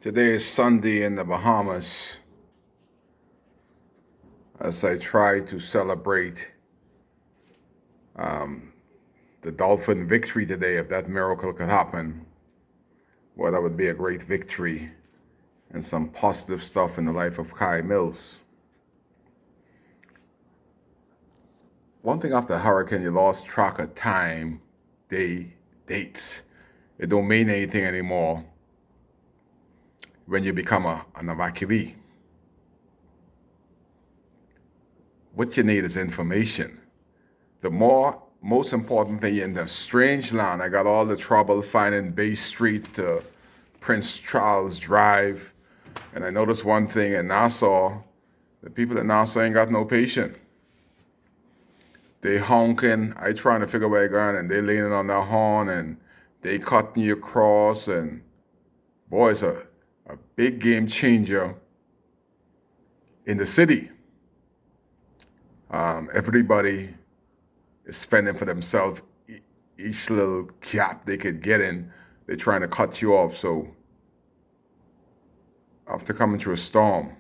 Today is Sunday in the Bahamas as I try to celebrate the Dolphin victory today. If that miracle could happen, well, that would be a great victory and some positive stuff in the life of Kai Mills. One thing after a hurricane, you lost track of time, day, dates. It don't mean anything anymore when you become an evacuee. What you need is information. The most important thing in the strange land, I got all the trouble finding Bay Street to Prince Charles Drive. And I noticed one thing in Nassau, the people in Nassau ain't got no patience. They honking, I trying to figure where they're going, and they leaning on their horn, and they cutting you across, and boy, it's a big game changer in the city. Everybody is fending for themselves. Each little gap they could get in, they're trying to cut you off. So after coming through a storm,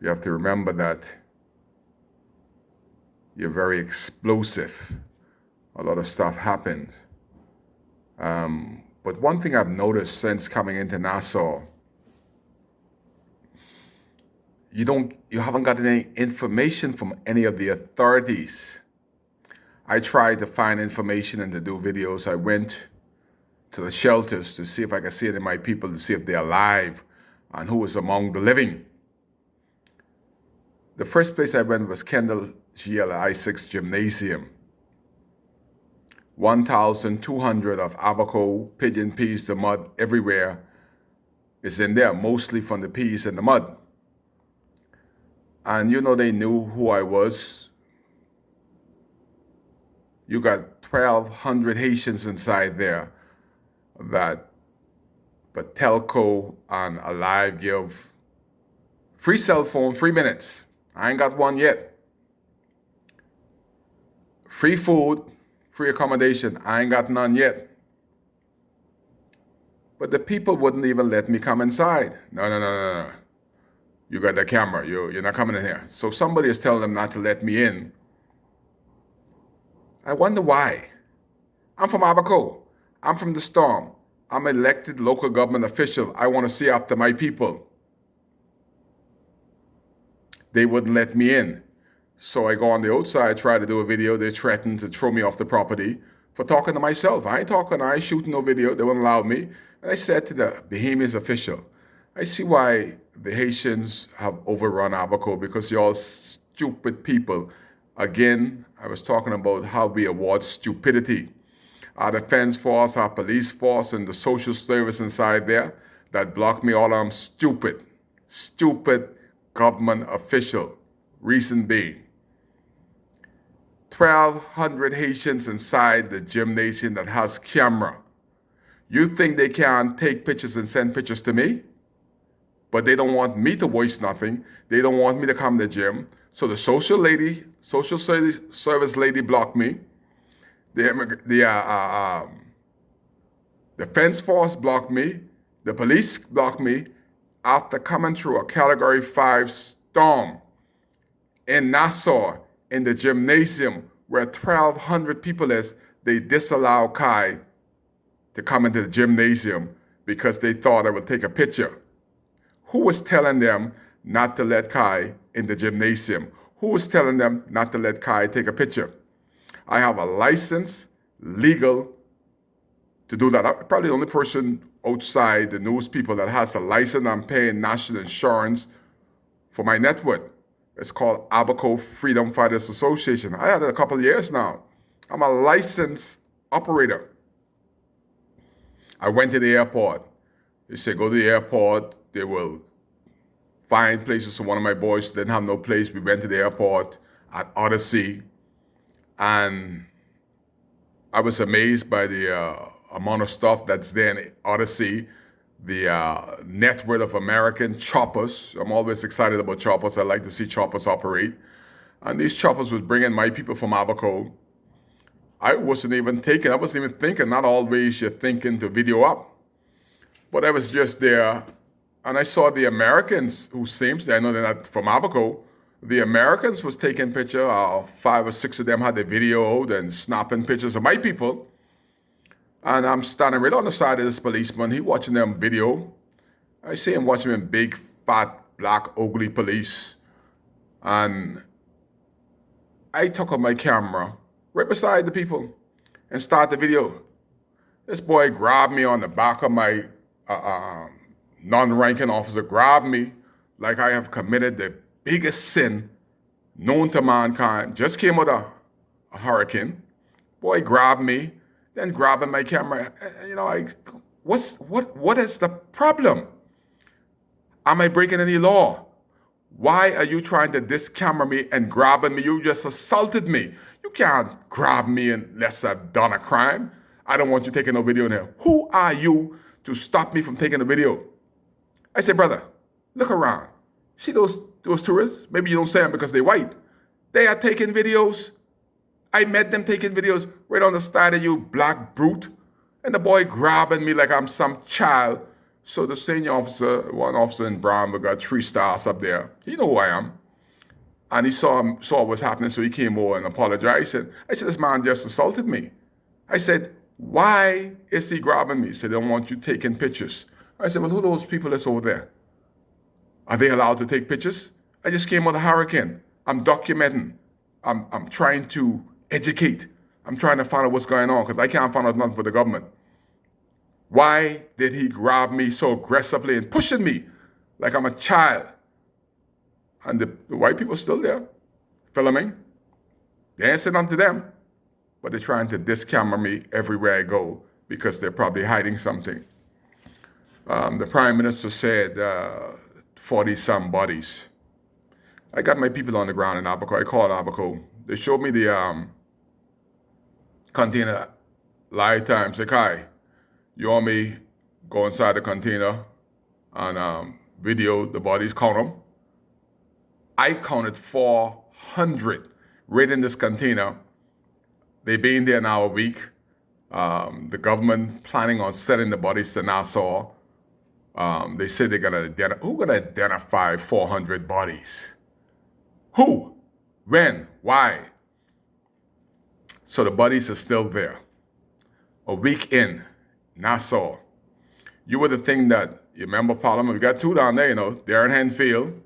you have to remember that you're very explosive. A lot of stuff happens. But one thing I've noticed since coming into Nassau, you haven't gotten any information from any of the authorities. I tried to find information and to do videos. I went to the shelters to see if I could see any of my people, to see if they're alive and who was among the living. The first place I went was Kendall GL I-6 Gymnasium. 1,200 of Abaco, pigeon peas, the mud everywhere is in there, mostly from the peas and the mud. And they knew who I was. You got 1,200 Haitians inside there that Patelco and Alive give free cell phone, 3 minutes. I ain't got one yet. Free food, free accommodation. I ain't got none yet. But the people wouldn't even let me come inside. No. You got the camera. You're not coming in here. So somebody is telling them not to let me in. I wonder why. I'm from Abaco. I'm from the Storm. I'm an elected local government official. I want to see after my people. They wouldn't let me in. So I go on the outside, try to do a video. They threatened to throw me off the property for talking to myself. I ain't talking, I ain't shooting no video. They wouldn't allow me. And I said to the Bahamian official, I see why the Haitians have overrun Abaco, because you're all stupid people. Again, I was talking about how we award stupidity. Our defense force, our police force, and the social service inside there that block me, all of them stupid. Stupid government official. Reason being, 1,200 Haitians inside the gymnasium that has camera. You think they can take pictures and send pictures to me? But they don't want me to voice nothing. They don't want me to come to the gym. So the social service lady blocked me. The defense force blocked me. The police blocked me after coming through a Category 5 storm in Nassau, in the gymnasium where 1,200 people is. They disallow Kai to come into the gymnasium because they thought I would take a picture. Who was telling them not to let Kai in the gymnasium? Who was telling them not to let Kai take a picture? I have a license, legal, to do that. I'm probably the only person outside the news people that has a license. I'm paying national insurance for my network. It's called Abaco Freedom Fighters Association. I had it a couple of years now. I'm a licensed operator. I went to the airport. They said, go to the airport. They will find places. So one of my boys didn't have no place. We went to the airport at Odyssey. And I was amazed by the amount of stuff that's there in Odyssey. The network of American choppers. I'm always excited about choppers. I like to see choppers operate. And these choppers was bringing my people from Abaco. I wasn't even thinking, not always you're thinking to video up. But I was just there, and I saw the Americans who seems, I know they're not from Abaco, the Americans was taking picture. 5 or 6 of them had the video and snapping pictures of my people. And I'm standing right on the side of this policeman. He watching them video. I see him watching them big, fat, black, ugly police. And I took up my camera right beside the people and start the video. This boy grabbed me on the back of my non-ranking officer, grabbed me like I have committed the biggest sin known to mankind. Just came with a hurricane. Boy grabbed me, then grabbing my camera. What is the problem? Am I breaking any law? Why are you trying to discamera me and grabbing me? You just assaulted me. You can't grab me unless I've done a crime. I don't want you taking no video in here. Who are you to stop me from taking a video? I said, brother, look around. See those tourists? Maybe you don't say them because they're white. They are taking videos. I met them taking videos right on the side of you, black brute. And the boy grabbing me like I'm some child. So the senior officer, one officer in Brown, we got 3 stars up there. He know who I am. And he saw what was happening, so he came over and apologized. I said, this man just assaulted me. I said, why is he grabbing me? He said, they don't want you taking pictures. I said, well, who are those people that's over there? Are they allowed to take pictures? I just came with a hurricane. I'm documenting. I'm trying to educate. I'm trying to find out what's going on because I can't find out nothing for the government. Why did he grab me so aggressively and pushing me like I'm a child? And the white people still there, filming. They ain't saying nothing to them, but they're trying to discamera me everywhere I go because they're probably hiding something. The Prime Minister said 40-some bodies. I got my people on the ground in Abaco. I called Abaco. They showed me the container live time. Say, Kai, you want me go inside the container and video the bodies, count them? I counted 400 right in this container. They've been there now a week. The government planning on sending the bodies to Nassau. They said they're gonna identify 400 bodies. Who? When? Why? So the bodies are still there. A week in Nassau. You would think that your member of parliament, we got 2 down there, Darren Henfield.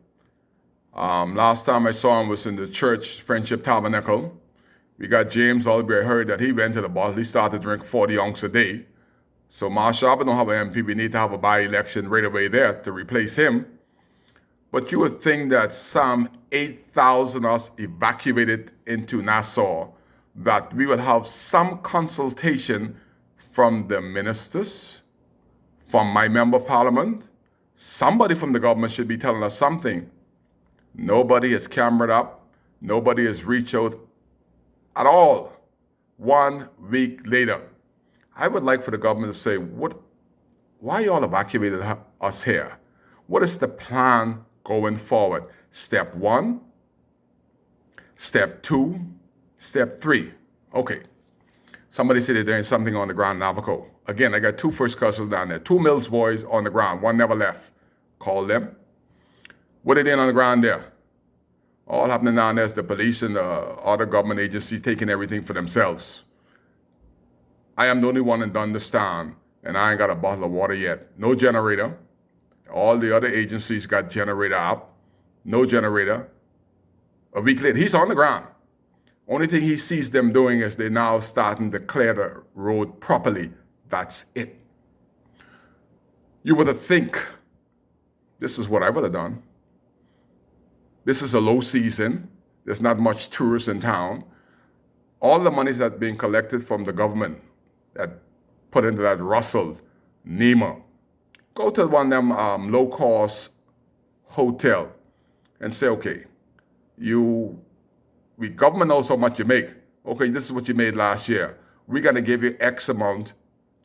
Last time I saw him was in the church, Friendship Tabernacle. We got James Albury. I heard that he went to the bottle. He started to drink 40 ounces a day. So Marshall don't have an MP. We need to have a by-election right away there to replace him. But you would think that some 8,000 of us evacuated into Nassau, that we would have some consultation from the ministers, from my member of parliament. Somebody from the government should be telling us something. Nobody has cameraed up. Nobody has reached out at all. 1 week later, I would like for the government to say, why y'all evacuated us here? What is the plan going forward? Step 1, step 2, step 3. Okay. Somebody said they're doing something on the ground in Abaco. Again, I got 2 first cousins down there, 2 Mills boys on the ground. One never left. Call them. What are they doing on the ground there? All happening down there is the police and the other government agencies taking everything for themselves. I am the only one in understand, and I ain't got a bottle of water yet. No generator. All the other agencies got generator up. No generator. A week later, he's on the ground. Only thing he sees them doing is they're now starting to clear the road properly. That's it. You would think, this is what I would have done. This is a low season. There's not much tourists in town. All the monies that being collected from the government that put into that Russell, Nemo, go to one of them low-cost hotel and say, okay, government knows how much you make. Okay, this is what you made last year. We're going to give you X amount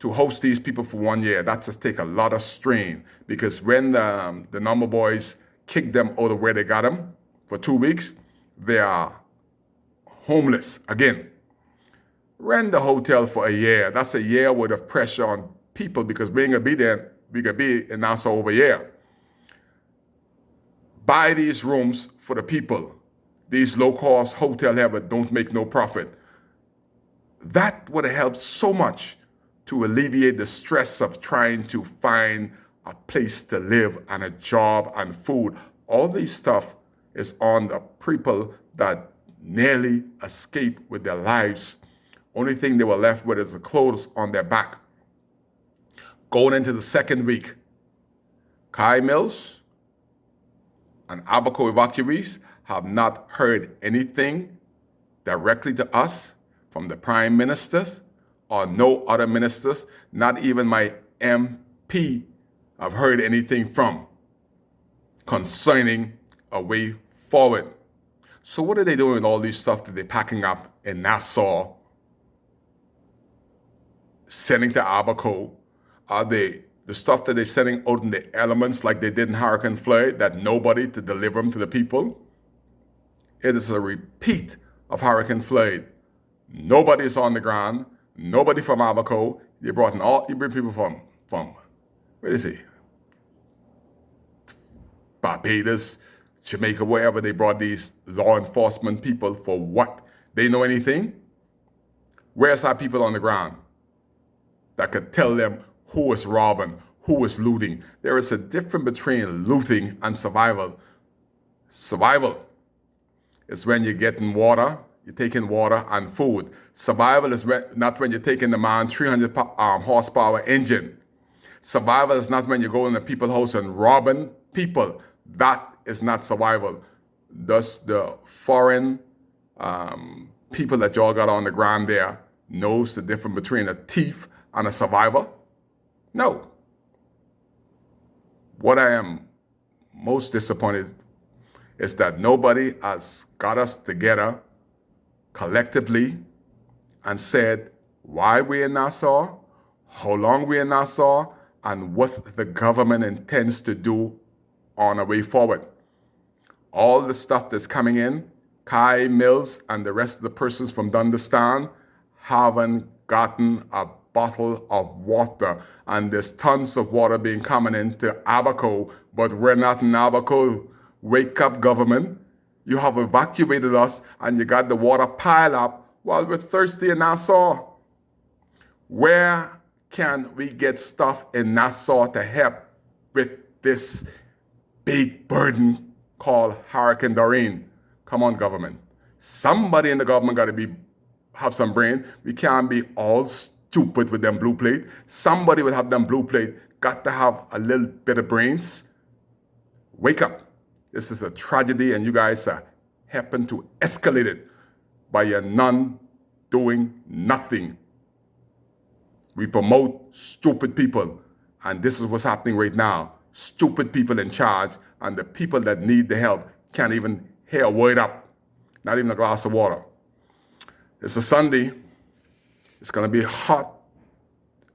to host these people for 1 year. That just take a lot of strain because when the number boys kick them out of where they got them for 2 weeks, they are homeless again. Rent the hotel for a year. That's a year worth of pressure on people because we ain't gonna be there we could be in Nassau over here. Buy these rooms for the people. These low-cost hotel here but don't make no profit. That would have helped so much to alleviate the stress of trying to find a place to live and a job and food. All this stuff is on the people that nearly escaped with their lives. Only thing they were left with is the clothes on their back. Going into the second week, Kye Mills and Abaco evacuees have not heard anything directly to us from the Prime Ministers or no other ministers, not even my MP I've heard anything from concerning a way forward. So what are they doing with all these stuff that they're packing up in Nassau, sending to Abaco? Are they the stuff that they're sending out in the elements like they did in Hurricane Floyd, that nobody to deliver them to the people? It is a repeat of Hurricane Floyd. Nobody is on the ground. Nobody from Abaco. You bring people from where is he? Barbados, Jamaica, wherever they brought these law enforcement people for what? They know anything? Where's our people on the ground that could tell them who is robbing, who is looting? There is a difference between looting and survival. Survival is when you're getting water, you're taking water and food. Survival is not when you're taking the man 300 horsepower engine. Survival is not when you go in the people's house and robbing people. That is not survival. Thus, the foreign people that y'all got on the ground there knows the difference between a thief and a survivor? No. What I am most disappointed is that nobody has got us together collectively and said why we're in Nassau, how long we're in Nassau, and what the government intends to do on a way forward. All the stuff that's coming in, Kye Mills and the rest of the persons from Dundastan haven't gotten a bottle of water, and there's tons of water being coming into Abaco, but we're not in Abaco. Wake up, government. You have evacuated us and you got the water pile up while we're thirsty in Nassau. Where can we get stuff in Nassau to help with this big burden called Hurricane Doreen? Come on, government. Somebody in the government got to have some brain. We can't be all stupid with them blue plate. Somebody will have them blue plate. Got to have a little bit of brains. Wake up. This is a tragedy, and you guys are helping to escalate it by your none doing nothing. We promote stupid people, and this is what's happening right now. Stupid people in charge, and the people that need the help can't even hear a word up, not even a glass of water. It's a Sunday. It's going to be hot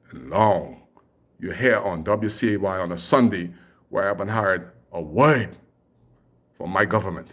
and long. You're here on WCAY on a Sunday where I haven't heard a word from my government.